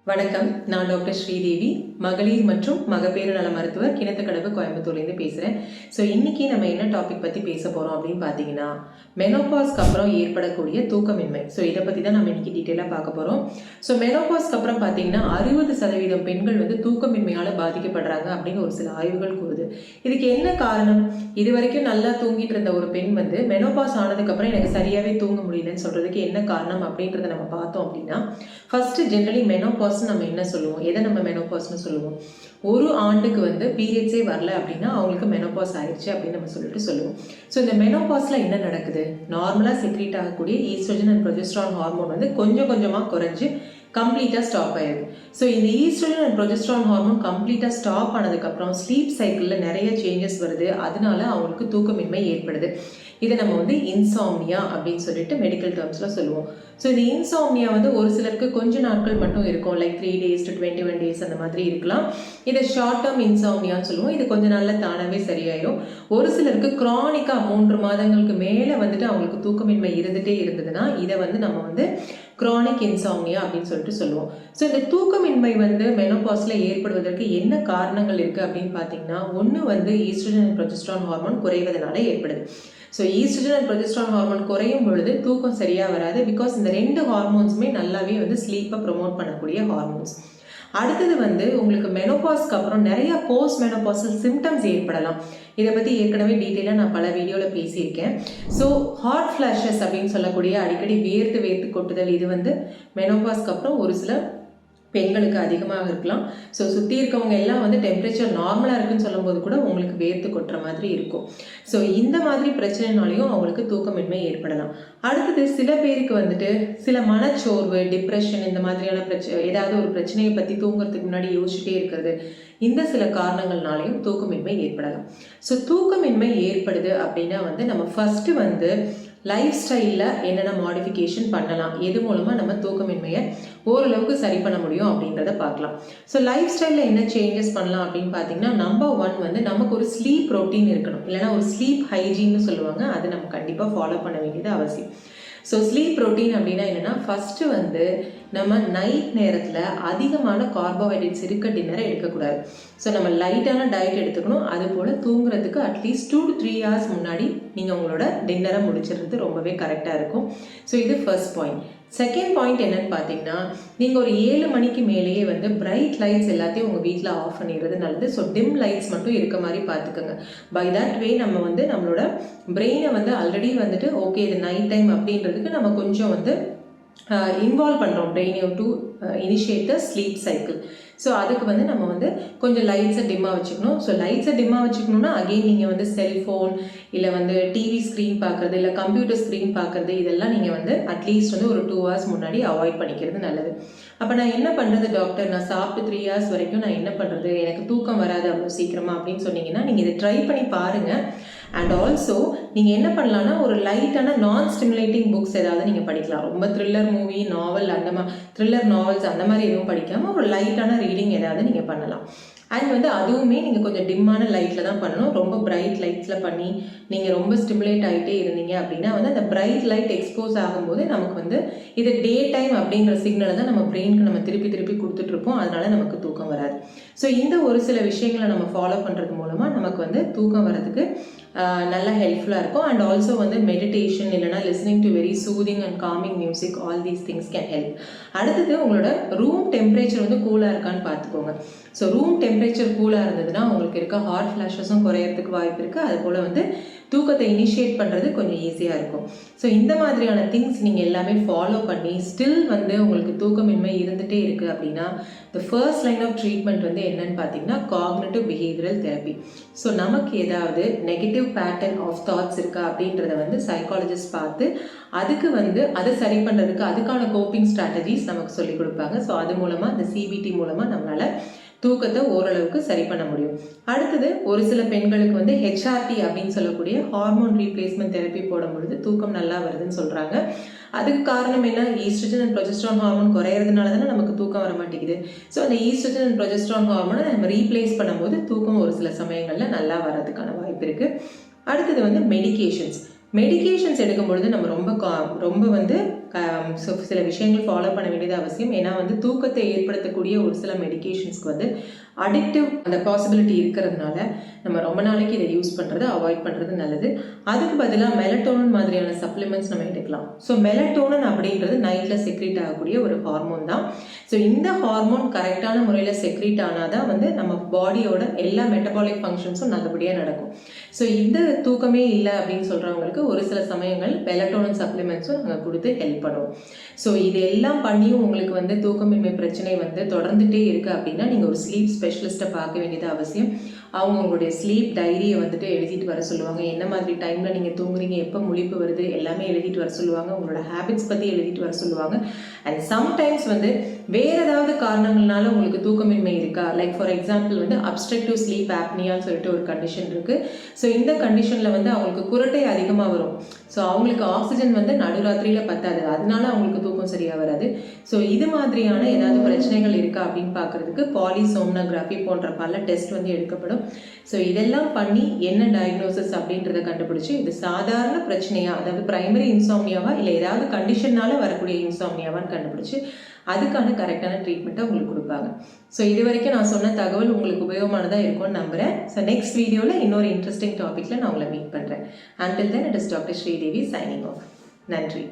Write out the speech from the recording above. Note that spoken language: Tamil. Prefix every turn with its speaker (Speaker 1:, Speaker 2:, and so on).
Speaker 1: வணக்கம். நான் டாக்டர் ஸ்ரீதேவி, மகளிர் மற்றும் மகப்பேறு நல மருத்துவர், கிணத்துக்கடவு, கோயம்புத்தூர்லேருந்து பேசுகிறேன். ஸோ இன்றைக்கி நம்ம என்ன டாபிக் பற்றி பேச போகிறோம் அப்படின்னு பார்த்தீங்கன்னா, மெனோபாஸ்க்கு அப்புறம் ஏற்படக்கூடிய தூக்கமின்மை. ஸோ இதை பற்றி தான் நம்ம இன்றைக்கி டீட்டெயிலாக பார்க்க போகிறோம். ஸோ மெனோபாஸ்க்கு அப்புறம் பார்த்தீங்கன்னா 60% பெண்கள் வந்து தூக்கமின்மையால் பாதிக்கப்படுறாங்க அப்படின்னு ஒரு சில ஆய்வுகள் கூறுது. இதுக்கு என்ன காரணம்? இது வரைக்கும் நல்லா தூங்கிட்டு இருந்த ஒரு பெண் வந்து மெனோபாஸ் ஆனதுக்கப்புறம் எனக்கு சரியாகவே தூங்க முடியலன்னு சொல்கிறதுக்கு என்ன காரணம் அப்படின்றத நம்ம பார்த்தோம் அப்படின்னா, ஃபர்ஸ்ட் ஜென்ரலி மெனோபாஸ் நம்ம என்ன சொல்லுவோம், எதை நம்ம மெனோபாஸ்னு சொல்லுவோம்? ஒரு ஆண்டுக்கு வந்து பீரியட்ஸே வரல அப்படின்னா அவங்களுக்கு மெனோபாஸ் ஆயிடுச்சு அப்படின்னு நம்ம சொல்லுவோம். ஸோ இந்த மெனோபாஸ்ல என்ன நடக்குது? நார்மலா செக்ரீட் ஆகக்கூடிய ஈஸ்ட்ரோஜன் அண்ட் ப்ரொஜெஸ்ட்ரான் ஹார்மோன் வந்து கொஞ்சம் கொஞ்சமா குறைஞ்சு கம்ப்ளீட்டாக ஸ்டாப் ஆயிடுது. ஸோ இந்த ஈஸ்ட்ரோஜன் அண்ட் ப்ரொஜெஸ்ட்ரான் ஹார்மோன் கம்ப்ளீட்டாக ஸ்டாப் ஆனதுக்கப்புறம் ஸ்லீப் சைக்கிளில் நிறைய சேஞ்சஸ் வருது. அதனால அவங்களுக்கு தூக்கமின்மை ஏற்படுது. இதை நம்ம வந்து இன்சாம்னியா அப்படின்னு சொல்லிட்டு மெடிக்கல் டேர்ம்ஸில் சொல்லுவோம். ஸோ இந்த இன்சாம்னியா வந்து ஒரு சிலருக்கு கொஞ்ச நாட்கள் மட்டும் இருக்கும், லைக் 3 days to 21 days அந்த மாதிரி இருக்கலாம். இதை ஷார்ட் டேர்ம் இன்சாம்னியான்னு சொல்லுவோம். இது கொஞ்ச நாளில் தானாகவே சரியாயிடும். ஒரு சிலருக்கு க்ரானிக்காக 3 மாதங்களுக்கு மேலே வந்துட்டு அவங்களுக்கு தூக்கமின்மை இருந்துகிட்டே இருந்ததுன்னா இதை வந்து நம்ம வந்து க்ரானிக் இன்சாம்னியா அப்படின்னு சொல்லிட்டு சொல்லுவோம். ஸோ இந்த தூக்கமின்மை வந்து மெனோபாஸ்ல ஏற்படுவதற்கு என்ன காரணங்கள் இருக்குது அப்படின்னு பார்த்தீங்கன்னா, ஒன்று வந்து ஈஸ்ட்ரோஜன் அண்ட் ப்ரொஜெஸ்ட்ரான் ஹார்மோன் குறைவதனால ஏற்படுது. So estrogen and progesterone hormone குறையும் பொழுது தூக்கம் சரியாக வராது. பிகாஸ் இந்த 2 ஹார்மோன்ஸுமே நல்லாவே வந்து ஸ்லீப்பை ப்ரொமோட் பண்ணக்கூடிய ஹார்மோன்ஸ். அடுத்தது வந்து உங்களுக்கு மெனோபாஸ்க்கு அப்புறம் நிறைய போஸ்ட் மெனோபாசல் சிம்டம்ஸ் ஏற்படலாம். இதை பற்றி ஏற்கனவே டீட்டெயிலாக நான் பல வீடியோவில் பேசியிருக்கேன். ஸோ ஹாட் ஃப்ளாஷஸ் அப்படின்னு சொல்லக்கூடிய அடிக்கடி வேர்த்து கொட்டுதல், இது வந்து மெனோபாஸ்க்கு அப்புறம் ஒரு சில பெண்களுக்கு அதிகமாக இருக்கலாம். ஸோ சுற்றி இருக்கவங்க எல்லாம் வந்து டெம்பரேச்சர் நார்மலாக இருக்குன்னு சொல்லும்போது கூட உங்களுக்கு வேர்த்து கொட்டுற மாதிரி இருக்கும். ஸோ இந்த மாதிரி பிரச்சனைனாலையும் அவங்களுக்கு தூக்கமின்மை ஏற்படலாம். அடுத்தது சில பேருக்கு வந்துட்டு சில மனச்சோர்வு, டிப்ரெஷன், இந்த மாதிரியான ஏதாவது ஒரு பிரச்சனையை பற்றி தூங்குறதுக்கு முன்னாடி யோசிச்சுட்டே இருக்கிறது, இந்த சில காரணங்கள்னாலையும் தூக்கமின்மை ஏற்படலாம். ஸோ தூக்கமின்மை ஏற்படுது அப்படின்னா வந்து நம்ம ஃபர்ஸ்ட் வந்து லைஃப் ஸ்டைலில் என்னென்ன மாடிஃபிகேஷன் பண்ணலாம், எது மூலமாக நம்ம தூக்கமின்மையை ஓரளவுக்கு சரி பண்ண முடியும் அப்படின்றத பார்க்கலாம். ஸோ லைஃப் ஸ்டைலில் என்ன சேஞ்சஸ் பண்ணலாம் அப்படின்னு பார்த்தீங்கன்னா, நம்பர் 1 வந்து நமக்கு ஒரு ஸ்லீப் ரொட்டீன் இருக்கணும், இல்லைனா ஒரு ஸ்லீப் ஹைஜீன்னு சொல்லுவாங்க. அது நம்ம கண்டிப்பாக ஃபாலோ பண்ண வேண்டியது அவசியம். ஸோ ஸ்லீப் ரொட்டீன் அப்படின்னா என்னென்னா, ஃபஸ்ட்டு வந்து நம்ம நைட் நேரத்தில் அதிகமான கார்போஹைட்ரேட்ஸ் இருக்க டின்னரை எடுக்கக்கூடாது. ஸோ நம்ம லைட்டான டயட் எடுத்துக்கணும். அதுபோல் தூங்குறதுக்கு அட்லீஸ்ட் 2 to 3 hours முன்னாடி நீங்கள் உங்களோட டின்னரை முடிச்சிடுறது ரொம்பவே கரெக்டாக இருக்கும். ஸோ இது ஃபர்ஸ்ட் பாயிண்ட். செகண்ட் பாயிண்ட் என்னன்னு பார்த்தீங்கன்னா, நீங்கள் ஒரு 7 மணிக்கு மேலேயே வந்து பிரைட் லைட்ஸ் எல்லாத்தையும் உங்கள் வீட்டில் ஆஃப் பண்ணிடுறது நல்லது. ஸோ டிம் லைட்ஸ் மட்டும் இருக்க மாதிரி பார்த்துக்கோங்க. பை தட் வே நம்ம வந்து நம்மளோட பிரெயினை வந்து ஆல்ரெடி வந்துட்டு ஓகே இது நைட் டைம் அப்படின்றதுக்கு நம்ம கொஞ்சம் வந்து இன்வால்வ் பண்ணுறோம் பிரெயினை to initiate the sleep cycle. So அதுக்கு வந்து நம்ம வந்து கொஞ்சம் லைட்ஸை டிம்மாக வச்சுக்கணும். ஸோ லைட்ஸை டிம்மாக வச்சுக்கணுன்னா அகெயின் நீங்கள் வந்து செல்ஃபோன் இல்லை வந்து டிவி ஸ்க்ரீன் பார்க்குறது இல்லை கம்ப்யூட்டர் ஸ்க்ரீன் பார்க்குறது, இதெல்லாம் நீங்கள் வந்து அட்லீஸ்ட் வந்து ஒரு 2 hours முன்னாடி அவாய்ட் பண்ணிக்கிறது நல்லது. அப்போ நான் என்ன பண்ணுறது டாக்டர், நான் சாப்பிட்டு 3 hours வரைக்கும் நான் என்ன பண்ணுறது, எனக்கு தூக்கம் வராது அவ்வளோ சீக்கிரமாக அப்படின்னு சொன்னீங்கன்னா நீங்கள் இதை ட்ரை பண்ணி பாருங்கள். அண்ட் ஆல்சோ நீங்கள் என்ன பண்ணலான்னா, ஒரு லைட்டான நான் ஸ்டிமுலேட்டிங் புக்ஸ் ஏதாவது நீங்கள் படிக்கலாம். ரொம்ப த்ரில்லர் மூவி, நாவல், அந்த த்ரில்லர் நாவல்ஸ் அந்த மாதிரி எதுவும் படிக்காமல் ஒரு லைட்டான ரீடிங் ஏதாவது நீங்கள் பண்ணலாம். அண்ட் வந்து அதுவுமே நீங்கள் கொஞ்சம் டிம்மான லைட்டில் தான் பண்ணணும். ரொம்ப பிரைட் லைட்ஸில் பண்ணி நீங்கள் ரொம்ப ஸ்டிமுலேட் ஆகிட்டே இருந்தீங்க அப்படின்னா வந்து அந்த பிரைட் லைட் எக்ஸ்போஸ் ஆகும்போது நமக்கு வந்து இது டே டைம் அப்படின்ற சிக்னலை தான் நம்ம பிரெயினுக்கு நம்ம திருப்பி கொடுத்துட்ருப்போம். அதனால நமக்கு தூக்கம் வராது. ஸோ இந்த ஒரு சில விஷயங்களை நம்ம ஃபாலோ பண்ணுறது மூலமாக நமக்கு வந்து தூக்கம் வரதுக்கு நல்லா ஹெல்ப்ஃபுல்லாக இருக்கும். அண்ட் ஆல்சோ வந்து மெடிடேஷன் இல்லைனா listening to very soothing and calming music, all these things can help. அடுத்தது உங்களோட ரூம் டெம்பரேச்சர் வந்து கூலாக இருக்கான்னு பார்த்துக்கோங்க. ஸோ ரூம் டெம்பரேச்சர் கூலாக இருந்ததுன்னா உங்களுக்கு இருக்க ஹாட் ஃப்ளாஷஸும் குறையறதுக்கு வாய்ப்பு இருக்குது. அதுபோல் வந்து தூக்கத்தை இனிஷியேட் பண்ணுறது கொஞ்சம் ஈஸியாக இருக்கும். ஸோ இந்த மாதிரியான திங்ஸ் நீங்கள் எல்லாமே ஃபாலோ பண்ணி ஸ்டில் வந்து உங்களுக்கு தூக்கமின்மை இருந்துகிட்டே இருக்குது அப்படின்னா, the first line of treatment வந்து என்னன்னு பார்த்தீங்கன்னா காக்னிட்டிவ் பிஹேவியரல் தெரப்பி. ஸோ நமக்கு ஏதாவது நெகட்டிவ் பேட்டர்ன் ஆஃப் தாட்ஸ் இருக்கா அப்படின்றத வந்து சைக்காலஜிஸ்ட் பார்த்து அதுக்கு வந்து அதை சரி பண்ணுறதுக்கு அதுக்கான கோப்பிங் ஸ்ட்ராட்டஜிஸ் நமக்கு சொல்லிக் கொடுப்பாங்க. ஸோ அது மூலமாக இந்த சிபிடி மூலமாக நம்மளால் தூக்கத்தை ஓரளவுக்கு சரி பண்ண முடியும். அடுத்தது ஒரு சில பெண்களுக்கு வந்து ஹெச்ஆர்டி அப்படின்னு சொல்லக்கூடிய ஹார்மோன் ரீப்ளேஸ்மெண்ட் தெரப்பி போடும் பொழுது தூக்கம் நல்லா வருதுன்னு சொல்கிறாங்க. அதுக்கு காரணம் என்ன? ஈஸ்ட்ரோஜன் அண்ட் ப்ரொஜெஸ்ட்ரான் ஹார்மோன் குறையிறதுனால தானே நமக்கு தூக்கம் வர மாட்டேங்குது. ஸோ அந்த ஈஸ்ட்ரோஜன் அண்ட் ப்ரொஜெஸ்ட்ரான் ஹார்மோனை நம்ம ரீப்ளேஸ் பண்ணும்போது தூக்கம் ஒரு சில சமயங்களில் நல்லா வர்றதுக்கான வாய்ப்பு இருக்குது. அடுத்தது வந்து மெடிகேஷன்ஸ். மெடிகேஷன்ஸ் எடுக்கும்பொழுது நம்ம ரொம்ப வந்து சில விஷயங்கள் ஃபாலோ பண்ண வேண்டியது அவசியம். ஏன்னா வந்து தூக்கத்தை ஏற்படுத்தக்கூடிய ஒரு சில மெடிகேஷன்ஸ்க்கு வந்து அடிக்டிவ் அந்த பாசிபிலிட்டி இருக்கிறதுனால நம்ம ரொம்ப நாளைக்கு இதை யூஸ் பண்ணுறது அவாய்ட் பண்ணுறது நல்லது. அதுக்கு பதிலாக மெலட்டோனன் மாதிரியான சப்ளிமெண்ட்ஸ் நம்ம எடுக்கலாம். ஸோ மெலட்டோனன் அப்படின்றது நைட்டில் செக்ரீட் ஆகக்கூடிய ஒரு ஹார்மோன் தான். ஸோ இந்த ஹார்மோன் கரெக்டான முறையில் செக்ரீட் ஆனால் தான் வந்து நம்ம பாடியோட எல்லா மெட்டபாலிக் ஃபங்க்ஷன்ஸும் நல்லபடியாக நடக்கும். ஸோ இந்த தூக்கமே இல்லை அப்படின்னு சொல்கிறவங்களுக்கு ஒரு சில சமயங்கள் மெலட்டோனன் சப்ளிமெண்ட்ஸும் நாங்கள் கொடுத்து ஹெல்ப் பண்ணுவோம். ஸோ இது எல்லாம் பண்ணியும் உங்களுக்கு வந்து தூக்கமின்மை பிரச்சனை வந்து தொடர்ந்துட்டே இருக்குது அப்படின்னா நீங்கள் ஒரு ஸ்லீப் ஸ்பெஷலிஸ்ட்டை பார்க்க வேண்டியது அவசியம். அவங்க உங்களுடைய ஸ்லீப் டைரியை வந்துட்டு எழுதிட்டு வர சொல்லுவாங்க. என்ன மாதிரி டைமில் நீங்கள் தூங்குறீங்க, எப்போ முழிப்பு வருது எல்லாமே எழுதிட்டு வர சொல்லுவாங்க. உங்களோட ஹேபிட்ஸ் பற்றி எழுதிட்டு வர சொல்லுவாங்க. அண்ட் சம்டைம்ஸ் வந்து வேறு ஏதாவது காரணங்கள்னால உங்களுக்கு தூக்கமின்மை இருக்கா, லைக் ஃபார் எக்ஸாம்பிள் வந்து அப்ஸ்ட்ரக்டிவ் ஸ்லீப் ஆப்னியான்னு சொல்லிட்டு ஒரு கண்டிஷன் இருக்குது. ஸோ இந்த கண்டிஷனில் வந்து அவங்களுக்கு குரட்டை அதிகமாக வரும். ஸோ அவங்களுக்கு ஆக்சிஜன் வந்து நடுராத்திரியில் பத்தாது, அதனால அவங்களுக்கு தூக்கம் சரியாக வராது. ஸோ இது மாதிரியான ஏதாவது பிரச்சனைகள் இருக்கா அப்படின்னு பார்க்குறதுக்கு பாலிசோம்னோகிராஃபி போன்ற பல டெஸ்ட் வந்து எடுக்கப்படும். ஸோ இதெல்லாம் பண்ணி என்ன டயக்னோசிஸ் அப்படின்றத கண்டுபிடிச்சி இது சாதாரண பிரச்சனையா, அதாவது பிரைமரி இன்சாம்னியாவா இல்லை ஏதாவது கண்டிஷன்னால வரக்கூடிய இன்சாம்னியாவான்னு கண்டுபிடிச்சி அதுக்கான கரெக்டான ட்ரீட்மெண்ட்டை உங்களுக்கு கொடுப்பாங்க. ஸோ இது வரைக்கும் நான் சொன்ன தகவல் உங்களுக்கு உபயோகமானதாக இருக்கும்னு நம்புகிறேன். ஸோ நெக்ஸ்ட் வீடியோவில் இன்னொரு இன்ட்ரெஸ்டிங் டாப்பிக்கில் நான் உங்களை மீட் பண்ணுறேன். Until then, it is Dr. Sridevi signing off. நன்றி.